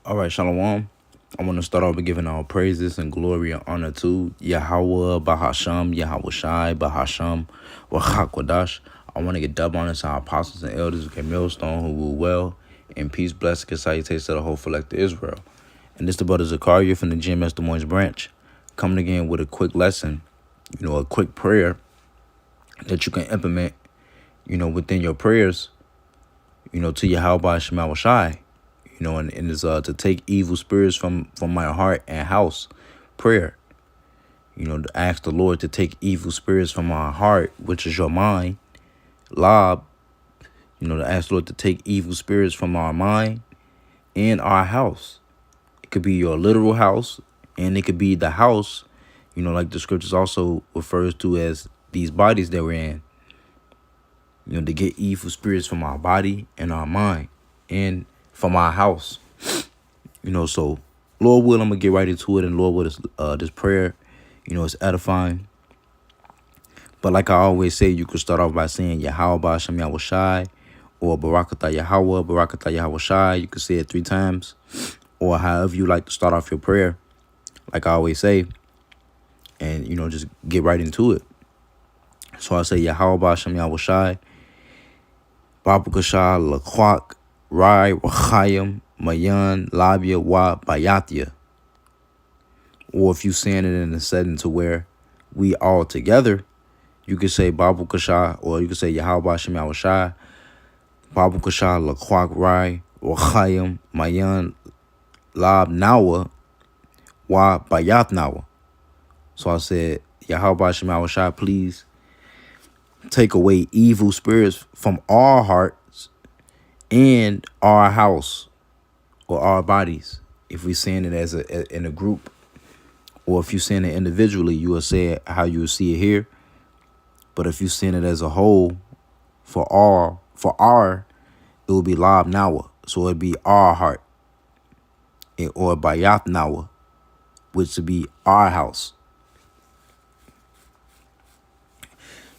All right, Shalom. I want to start off by giving all praises and glory and honor to Yahweh, Bahasham, Yahweh Shai, Bahasham, Wahakwadash. I want to get double honors to our apostles and elders who came millstone, who rule well, and peace, blessings, and salutations to the whole elect of Israel. And this the brother Zakaria from the GMS Des Moines branch, coming again with a quick lesson, a quick prayer that you can implement, within your prayers, to Yahweh Shema Shai. And it's to take evil spirits from my heart and house. Prayer. To ask the Lord to take evil spirits from our heart, which is your mind. Lob. To ask the Lord to take evil spirits from our mind and our house. It could be your literal house, and it could be the house, like the scriptures also refers to as these bodies that we're in. To get evil spirits from our body and our mind and from our house. So Lord will, I'm going to get right into it. And Lord will, this prayer, it's edifying. But like I always say, you could start off by saying Yahweh Ba'ashem Yahweh Shai, or Barakatah Yahweh, Barakatah Yahweh Shai. You could say it 3 times, or however you like to start off your prayer, like I always say. And, just get right into it. So I say Yahweh Ba'ashem Yahweh Shai, Babukashah Lakwak, Rai, Wachayim, Mayan, Labia, Wa, Bayatia. Or if you saying it in a setting to where we all together, you could say Babu Kasha, or you could say Yahweh Shem Yahweh Shai, Babu Kasha, Lakwak, Rai, Wachayim, Mayan, Lab, Nawa, Wa, Bayat Nawa. So I said, Yahweh Shem Yahweh Shai, please take away evil spirits from our hearts and our house or our bodies. If we're saying it as in a group, or if you're saying it individually, you will say it how you will see it here. But if you're saying it as a whole, for our, it will be Lab Nawa. So it'd be our heart, or Bayat Nawa, which would be our house.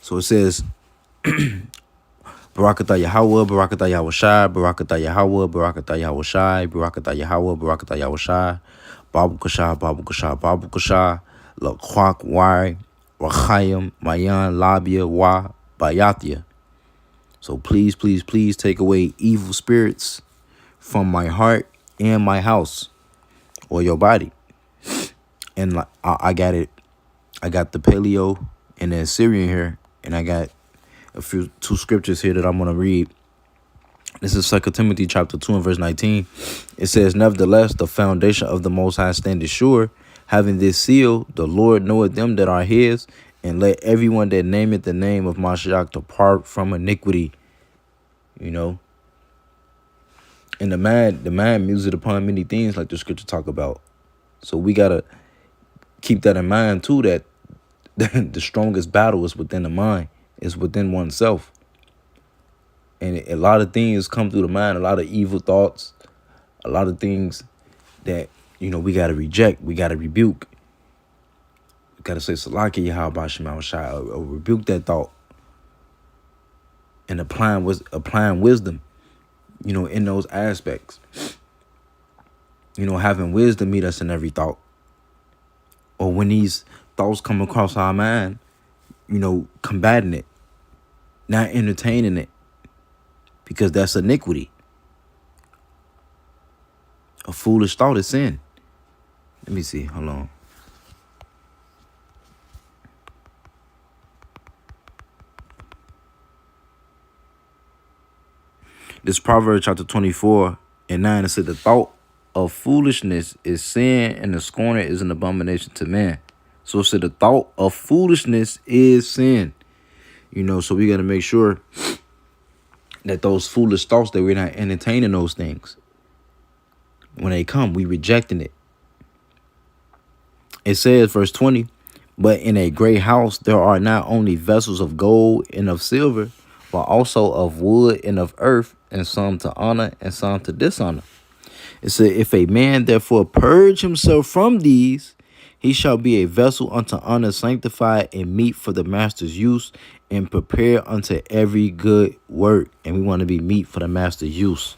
So it says, Barakatah Yahweh, Barakatah Yahweh Shai, Barakatah Yahweh, Barakatah Yahweh Shai, Barakatah Yahweh, Barakatah Yahweh Shai, Babu Kasha, Babu Kasha, Babu Kasha, Lakwak, Wai, Wachayim, Mayan, Labia, Wa, Bayatia. So please, please, please take away evil spirits from my heart and my house, or your body. And I got it. I got the Paleo and the Assyrian here, and I got two scriptures here that I'm going to read. This is 2 Timothy chapter 2 and verse 19. It says, nevertheless, the foundation of the Most High standeth sure, having this seal, the Lord knoweth them that are his, and let everyone that nameth the name of Mashiach depart from iniquity. And the man museth upon many things, like the scripture talk about. So we got to keep that in mind too, that the strongest battle is within the mind. It's within oneself. And a lot of things come through the mind, a lot of evil thoughts, a lot of things that, we got to reject, we got to rebuke. We got to say, Salaki Yahweh Shema Shai, or rebuke that thought. And applying wisdom, in those aspects. Having wisdom meet us in every thought. Or when these thoughts come across our mind, combating it, not entertaining it, because that's iniquity. A foolish thought is sin. Let me see. Hold on. This Proverbs chapter 24 and 9, it said, the thought of foolishness is sin, and the scorner is an abomination to man. So it said the thought of foolishness is sin. So we got to make sure that those foolish thoughts, that we're not entertaining those things. When they come, we rejecting it. It says, verse 20, but in a great house there are not only vessels of gold and of silver, but also of wood and of earth, and some to honor and some to dishonor. It said, if a man therefore purge himself from these, he shall be a vessel unto honor, sanctified and meet for the master's use, and prepare unto every good work. And we want to be meet for the master's use.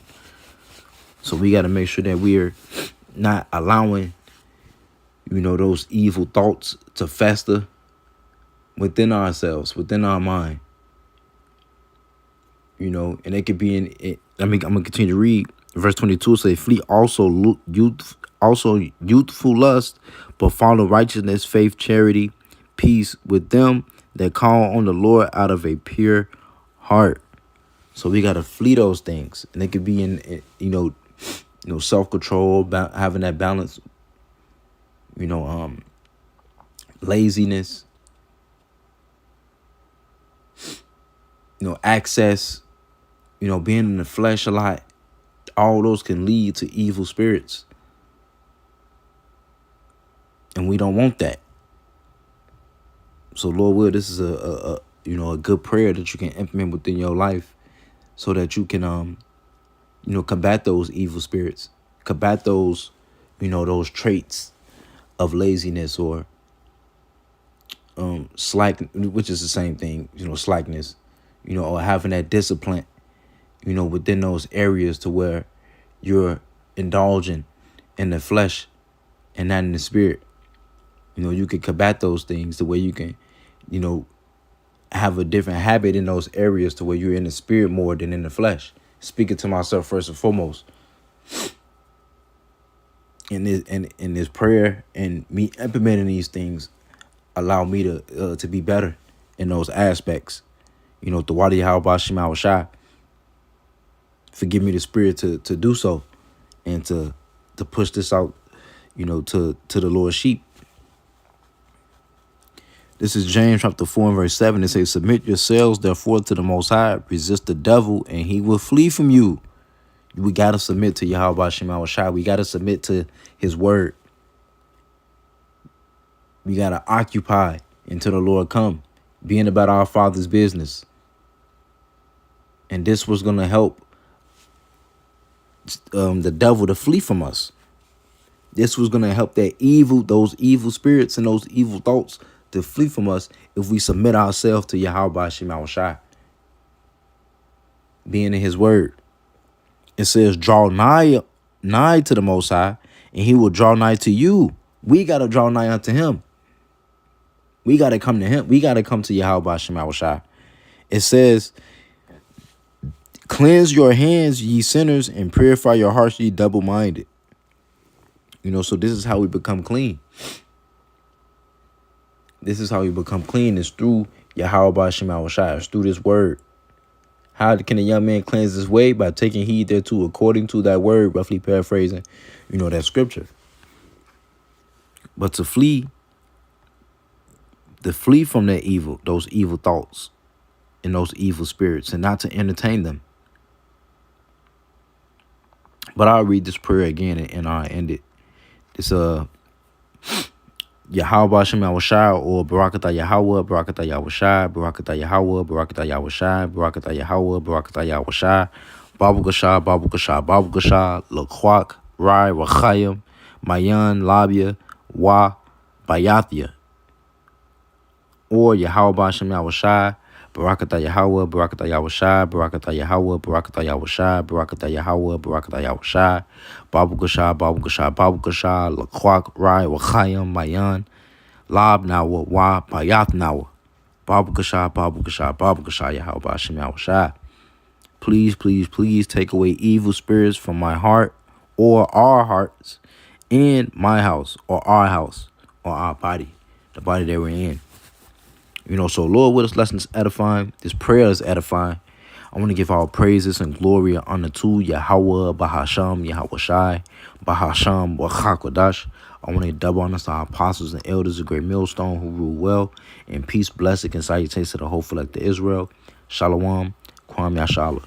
So we got to make sure that we're not allowing, those evil thoughts to fester within ourselves, within our mind. And it could be I'm gonna continue to read. Verse 22 say, flee also youthful lust, but follow righteousness, faith, charity, peace with them that call on the Lord out of a pure heart. So we gotta flee those things, and it could be in self-control, having that balance, laziness, access, being in the flesh a lot. All those can lead to evil spirits, and we don't want that. So Lord will, this is a good prayer that you can implement within your life, so that you can combat those evil spirits, combat those those traits of laziness or slack, which is the same thing, slackness, or having that discipline, within those areas to where you're indulging in the flesh and not in the spirit. You can combat those things the way you can, have a different habit in those areas to where you're in the spirit more than in the flesh. Speaking to myself first and foremost. In this prayer and me implementing these things allow me to be better in those aspects. Thawadi Yahweh Shema Shai. Forgive me the spirit to do so and to push this out, to the Lord's sheep. This is James chapter 4 and verse 7. It says, submit yourselves therefore to the Most High, resist the devil, and he will flee from you. We got to submit to Yahweh Shema Shai. We got to submit to his word. We got to occupy until the Lord come, being about our Father's business. And this was going to help the devil to flee from us. This was going to help those evil spirits and those evil thoughts to flee from us if we submit ourselves to Yahweh Shema Shai, being in his word. It says, draw nigh to the Most High, and he will draw nigh to you. We got to draw nigh unto him. We got to come to him. We got to come to Yahweh Shema Shai. It says, cleanse your hands, ye sinners, and purify your hearts, ye double-minded. So this is how we become clean. This is how we become clean. It's through Yahweh Shema Shai. It's through this word. How can a young man cleanse his way? By taking heed thereto according to that word, roughly paraphrasing, that scripture. But to flee from that evil, those evil thoughts and those evil spirits, and not to entertain them. But I'll read this prayer again and I'll end it. It's Yahweh Shema Shai, or Barakatah Yahweh, Barakatah Yahweh Shai, Barakatah Yahweh, Barakatah Yahweh Shai, Barakatah Yahweh, Barakatah Yahweh Shai, Babu Gashai, Babu Gashai, Babu Gashai, Laquak, Rai, Rachayim, Mayan, Labia, Wa, Bayathia. Or Yahweh Shema Shai, Barakatah Yahweh, Barakatah Yahweh Shai, Barakatah Yahweh, Barakatah Yahweh Shai, Barakatah Yahweh, Barakatah Yahweh Shai, Babu Gashai, Babu Gashai, Babu Gashai, Laquak, Rai, Wachayim, Mayan, Lab Nawa, Wa, Bayath Nawa, Babu Gashai, Babu Gashai, Babu Gashai, Yahweh Shema Shai. Please, please, please take away evil spirits from my heart or our hearts, in my house or our body, the body that we're in. So Lord, with this lesson is edifying. This prayer is edifying. I want to give all praises and glory and honor to Yahweh, Bahasham, Yahweh Shai, Bahasham, Wachakodash. I want to double honor to our apostles and elders of Great Millstone who rule well. And peace, blessing, and salutations to the whole elect of Israel. Shalom, Kwam Yashala.